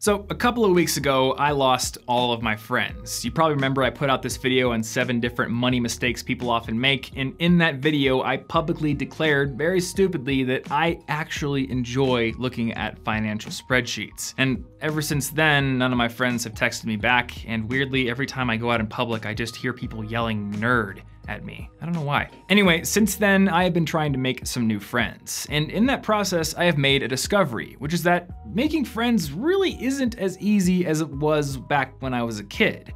So a couple of weeks ago, I lost all of my friends. You probably remember I put out this video on 7 different money mistakes people often make, and in that video, I publicly declared very stupidly that I actually enjoy looking at financial spreadsheets. And ever since then, none of my friends have texted me back, and weirdly, every time I go out in public, I just hear people yelling nerd at me. I don't know why. Anyway, since then, I have been trying to make some new friends. And in that process, I have made a discovery, which is that making friends really isn't as easy as it was back when I was a kid.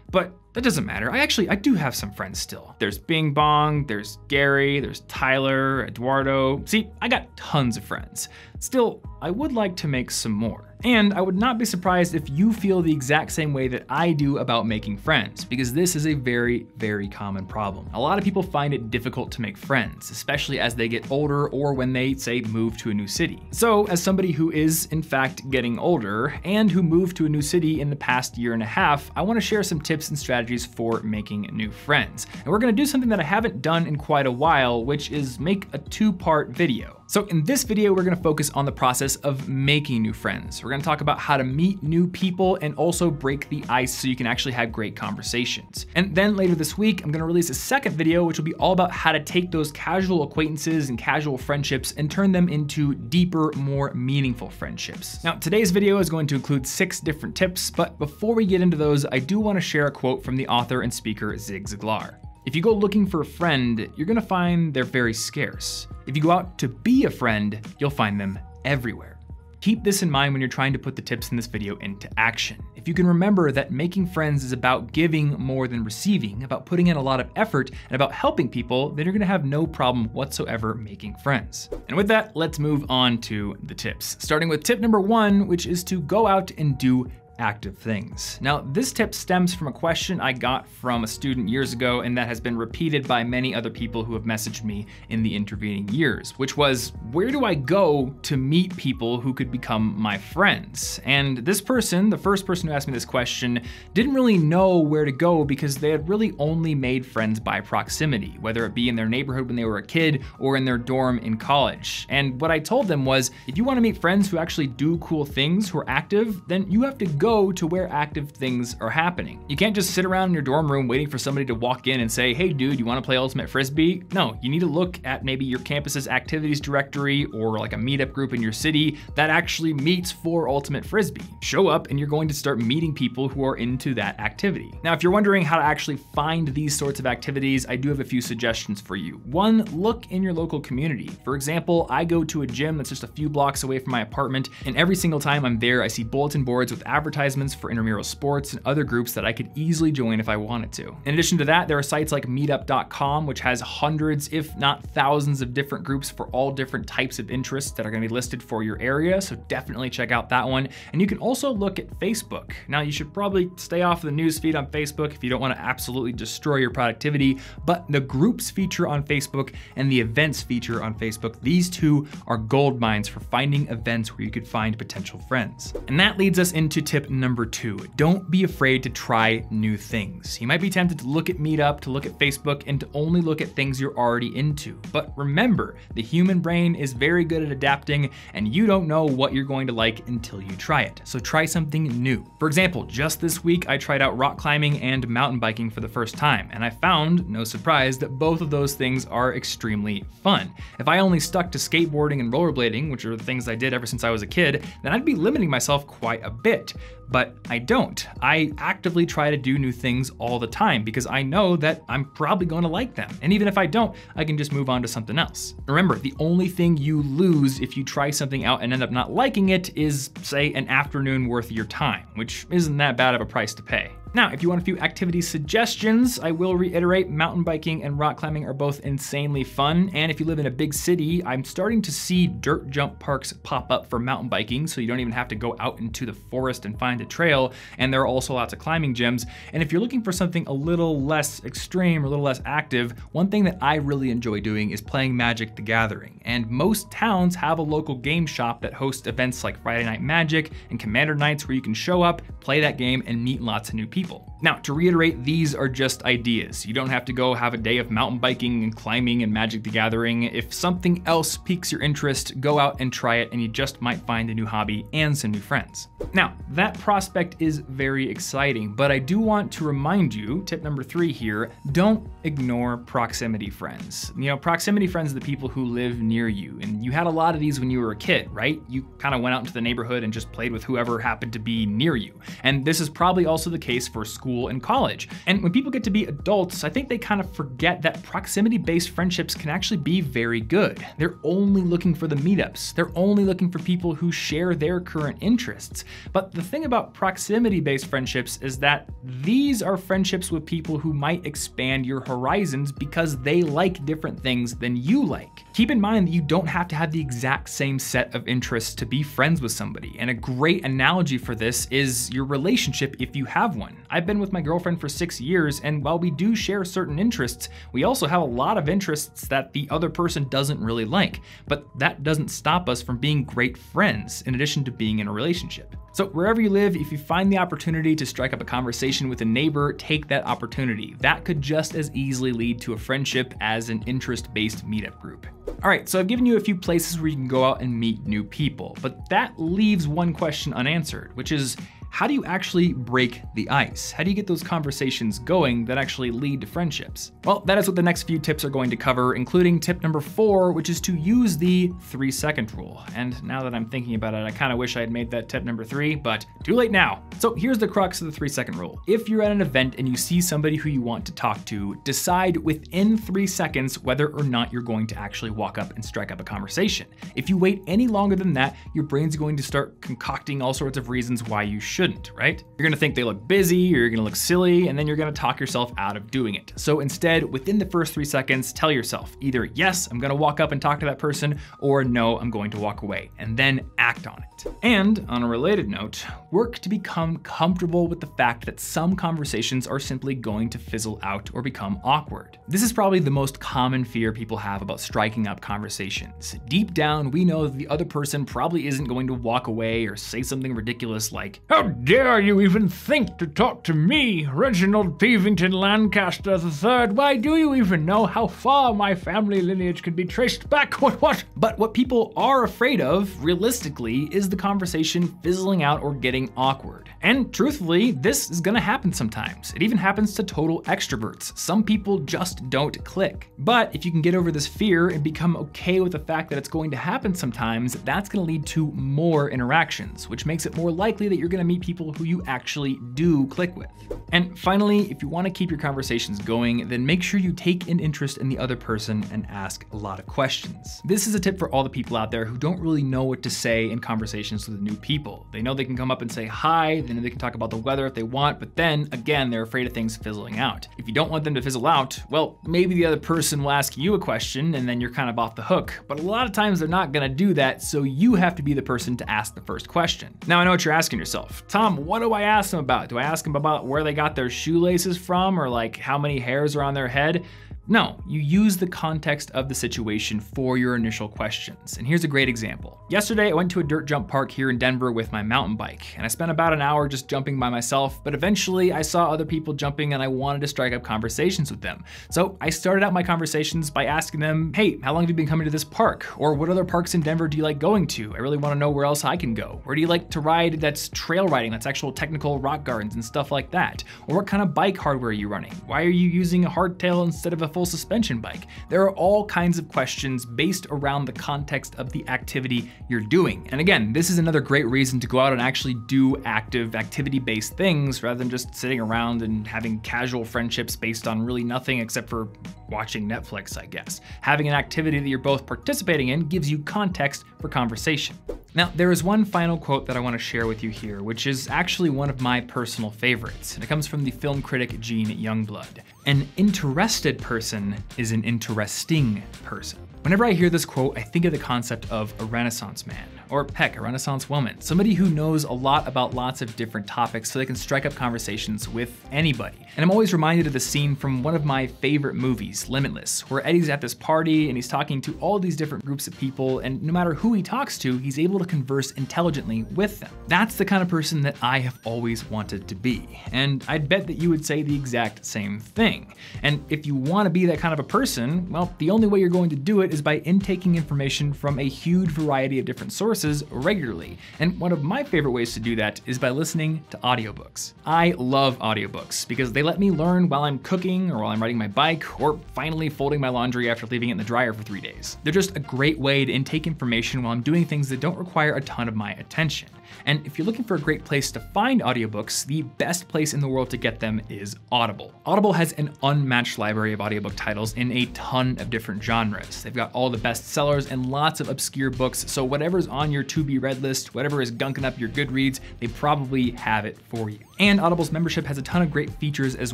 But that doesn't matter. I do have some friends still. There's Bing Bong, there's Gary, there's Tyler, Eduardo. See, I got tons of friends. Still, I would like to make some more. And I would not be surprised if you feel the exact same way that I do about making friends, because this is a very, very common problem. A lot of people find it difficult to make friends, especially as they get older or when they, say, move to a new city. So, as somebody who is, in fact, getting older and who moved to a new city in the past year and a half, I want to share some tips and strategies for making new friends. And we're going to do something that I haven't done in quite a while, which is make a 2-part video. So in this video, we're gonna focus on the process of making new friends. We're gonna talk about how to meet new people and also break the ice so you can actually have great conversations. And then later this week, I'm gonna release a second video, which will be all about how to take those casual acquaintances and casual friendships and turn them into deeper, more meaningful friendships. Now, today's video is going to include 6 different tips, but before we get into those, I do wanna share a quote from the author and speaker Zig Ziglar. If you go looking for a friend, you're gonna find they're very scarce. If you go out to be a friend, you'll find them everywhere. Keep this in mind when you're trying to put the tips in this video into action. If you can remember that making friends is about giving more than receiving, about putting in a lot of effort, and about helping people, then you're gonna have no problem whatsoever making friends. And with that, let's move on to the tips. Starting with tip number 1, which is to go out and do active things. Now, this tip stems from a question I got from a student years ago, and that has been repeated by many other people who have messaged me in the intervening years, which was, where do I go to meet people who could become my friends? And this person, the first person who asked me this question, didn't really know where to go because they had really only made friends by proximity, whether it be in their neighborhood when they were a kid or in their dorm in college. And what I told them was, if you want to meet friends who actually do cool things, who are active, then you have to go to where active things are happening. You can't just sit around in your dorm room waiting for somebody to walk in and say, hey dude, you wanna play Ultimate Frisbee? No, you need to look at maybe your campus's activities directory or like a meetup group in your city that actually meets for Ultimate Frisbee. Show up and you're going to start meeting people who are into that activity. Now, if you're wondering how to actually find these sorts of activities, I do have a few suggestions for you. 1, look in your local community. For example, I go to a gym that's just a few blocks away from my apartment, and every single time I'm there, I see bulletin boards with advertisements for intramural sports and other groups that I could easily join if I wanted to. In addition to that, there are sites like meetup.com, which has hundreds, if not thousands of different groups for all different types of interests that are gonna be listed for your area, so definitely check out that one. And you can also look at Facebook. Now, you should probably stay off the news feed on Facebook if you don't wanna absolutely destroy your productivity, but the groups feature on Facebook and the events feature on Facebook, these two are gold mines for finding events where you could find potential friends. And that leads us into tip number 2, don't be afraid to try new things. You might be tempted to look at Meetup, to look at Facebook, and to only look at things you're already into. But remember, the human brain is very good at adapting, and you don't know what you're going to like until you try it. So try something new. For example, just this week, I tried out rock climbing and mountain biking for the first time, and I found, no surprise, that both of those things are extremely fun. If I only stuck to skateboarding and rollerblading, which are the things I did ever since I was a kid, then I'd be limiting myself quite a bit. But I don't. I actively try to do new things all the time because I know that I'm probably going to like them. And even if I don't, I can just move on to something else. Remember, the only thing you lose if you try something out and end up not liking it is, say, an afternoon worth of your time, which isn't that bad of a price to pay. Now, if you want a few activity suggestions, I will reiterate mountain biking and rock climbing are both insanely fun. And if you live in a big city, I'm starting to see dirt jump parks pop up for mountain biking, so you don't even have to go out into the forest and find a trail. And there are also lots of climbing gyms. And if you're looking for something a little less extreme or a little less active, one thing that I really enjoy doing is playing Magic the Gathering. And most towns have a local game shop that hosts events like Friday Night Magic and Commander Nights where you can show up, play that game, and meet lots of new people. Now, to reiterate, these are just ideas. You don't have to go have a day of mountain biking and climbing and Magic the Gathering. If something else piques your interest, go out and try it, and you just might find a new hobby and some new friends. Now, that prospect is very exciting, but I do want to remind you, tip number 3 here, don't ignore proximity friends. You know, proximity friends are the people who live near you, and you had a lot of these when you were a kid, right? You kind of went out into the neighborhood and just played with whoever happened to be near you. And this is probably also the case for school and college. And when people get to be adults, I think they kind of forget that proximity-based friendships can actually be very good. They're only looking for the meetups. They're only looking for people who share their current interests. But the thing about proximity-based friendships is that these are friendships with people who might expand your horizons because they like different things than you like. Keep in mind that you don't have to have the exact same set of interests to be friends with somebody. And a great analogy for this is your relationship if you have one. I've been with my girlfriend for 6 years, and while we do share certain interests, we also have a lot of interests that the other person doesn't really like. But that doesn't stop us from being great friends in addition to being in a relationship. So wherever you live, if you find the opportunity to strike up a conversation with a neighbor, take that opportunity. That could just as easily lead to a friendship as an interest-based meetup group. All right, so I've given you a few places where you can go out and meet new people, but that leaves one question unanswered, which is, how do you actually break the ice? How do you get those conversations going that actually lead to friendships? Well, that is what the next few tips are going to cover, including tip number 4, which is to use the 3-second rule. And now that I'm thinking about it, I kind of wish I had made that tip number 3, but too late now. So here's the crux of the 3-second rule. If you're at an event and you see somebody who you want to talk to, decide within 3 seconds whether or not you're going to actually walk up and strike up a conversation. If you wait any longer than that, your brain's going to start concocting all sorts of reasons why you shouldn't, right? You're gonna think they look busy, or you're gonna look silly, and then you're gonna talk yourself out of doing it. So instead, within the first 3 seconds, tell yourself either, yes, I'm gonna walk up and talk to that person, or no, I'm going to walk away, and then act on it. And on a related note, work to become comfortable with the fact that some conversations are simply going to fizzle out or become awkward. This is probably the most common fear people have about striking up conversations. Deep down, we know that the other person probably isn't going to walk away or say something ridiculous like, "How dare you even think to talk to me, Reginald Peevington Lancaster III? Why do you even know how far my family lineage can be traced back? What? But what people are afraid of, realistically, is the conversation fizzling out or getting awkward. And truthfully, this is gonna happen sometimes. It even happens to total extroverts. Some people just don't click. But if you can get over this fear and become okay with the fact that it's going to happen sometimes, that's gonna lead to more interactions, which makes it more likely that you're gonna meet people who you actually do click with. And finally, if you want to keep your conversations going, then make sure you take an interest in the other person and ask a lot of questions. This is a tip for all the people out there who don't really know what to say in conversations with new people. They know they can come up and say hi, then they can talk about the weather if they want, but then again, they're afraid of things fizzling out. If you don't want them to fizzle out, well, maybe the other person will ask you a question and then you're kind of off the hook. But a lot of times they're not gonna do that, so you have to be the person to ask the first question. Now I know what you're asking yourself. Tom, what do I ask them about? Do I ask them about where they got their shoelaces from, or like how many hairs are on their head? No, you use the context of the situation for your initial questions. And here's a great example. Yesterday, I went to a dirt jump park here in Denver with my mountain bike, and I spent about an hour just jumping by myself, but eventually I saw other people jumping and I wanted to strike up conversations with them. So I started out my conversations by asking them, hey, how long have you been coming to this park? Or what other parks in Denver do you like going to? I really wanna know where else I can go. Where do you like to ride that's trail riding, that's actual technical rock gardens and stuff like that? Or what kind of bike hardware are you running? Why are you using a hardtail instead of a full suspension bike? There are all kinds of questions based around the context of the activity you're doing. And again, this is another great reason to go out and actually do active activity-based things rather than just sitting around and having casual friendships based on really nothing except for watching Netflix, I guess. Having an activity that you're both participating in gives you context for conversation. Now, there is one final quote that I want to share with you here, which is actually one of my personal favorites, and it comes from the film critic Gene Youngblood. An interested person is an interesting person. Whenever I hear this quote, I think of the concept of a Renaissance man, or heck, a Renaissance woman. Somebody who knows a lot about lots of different topics so they can strike up conversations with anybody. And I'm always reminded of the scene from one of my favorite movies, Limitless, where Eddie's at this party and he's talking to all these different groups of people, and no matter who he talks to, he's able to converse intelligently with them. That's the kind of person that I have always wanted to be. And I'd bet that you would say the exact same thing. And if you want to be that kind of a person, well, the only way you're going to do it is by intaking information from a huge variety of different sources regularly. And one of my favorite ways to do that is by listening to audiobooks. I love audiobooks because they let me learn while I'm cooking or while I'm riding my bike or finally folding my laundry after leaving it in the dryer for 3 days. They're just a great way to intake information while I'm doing things that don't require a ton of my attention. And if you're looking for a great place to find audiobooks, the best place in the world to get them is Audible. Audible has an unmatched library of audiobook titles in a ton of different genres. They've got all the best sellers and lots of obscure books, so whatever's on your to-be-read list, whatever is gunking up your Goodreads, they probably have it for you. And Audible's membership has a ton of great features as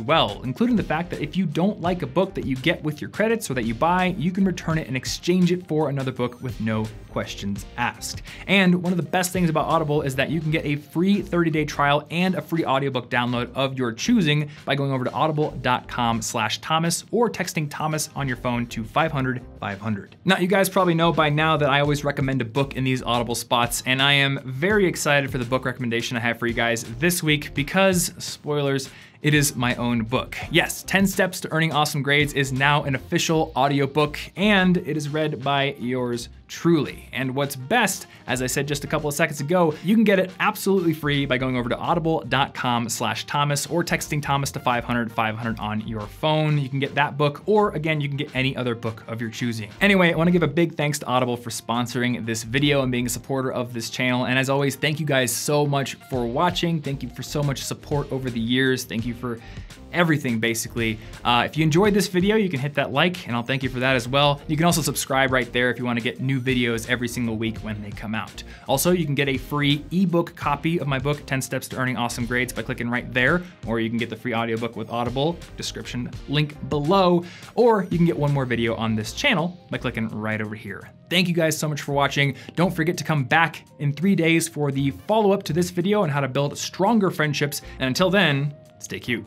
well, including the fact that if you don't like a book that you get with your credits or that you buy, you can return it and exchange it for another book with no questions asked. And one of the best things about Audible is that you can get a free 30-day trial and a free audiobook download of your choosing by going over to audible.com/Thomas or texting Thomas on your phone to 500-500. Now, you guys probably know by now that I always recommend a book in these Audible spots, and I am very excited for the book recommendation I have for you guys this week because, spoilers, it is my own book. Yes, 10 Steps to Earning Awesome Grades is now an official audiobook, and it is read by yours truly. And what's best, as I said just a couple of seconds ago, you can get it absolutely free by going over to audible.com/Thomas or texting Thomas to 500-500 on your phone. You can get that book, or again, you can get any other book of your choosing. Anyway, I wanna give a big thanks to Audible for sponsoring this video and being a supporter of this channel. And as always, thank you guys so much for watching. Thank you for so much support over the years. Thank you for everything, basically. If you enjoyed this video, you can hit that like, and I'll thank you for that as well. You can also subscribe right there if you want to get new videos every single week when they come out. Also, you can get a free ebook copy of my book, 10 Steps to Earning Awesome Grades, by clicking right there, or you can get the free audiobook with Audible, description link below, or you can get one more video on this channel by clicking right over here. Thank you guys so much for watching. Don't forget to come back in 3 days for the follow-up to this video on how to build stronger friendships, and until then, stay cute.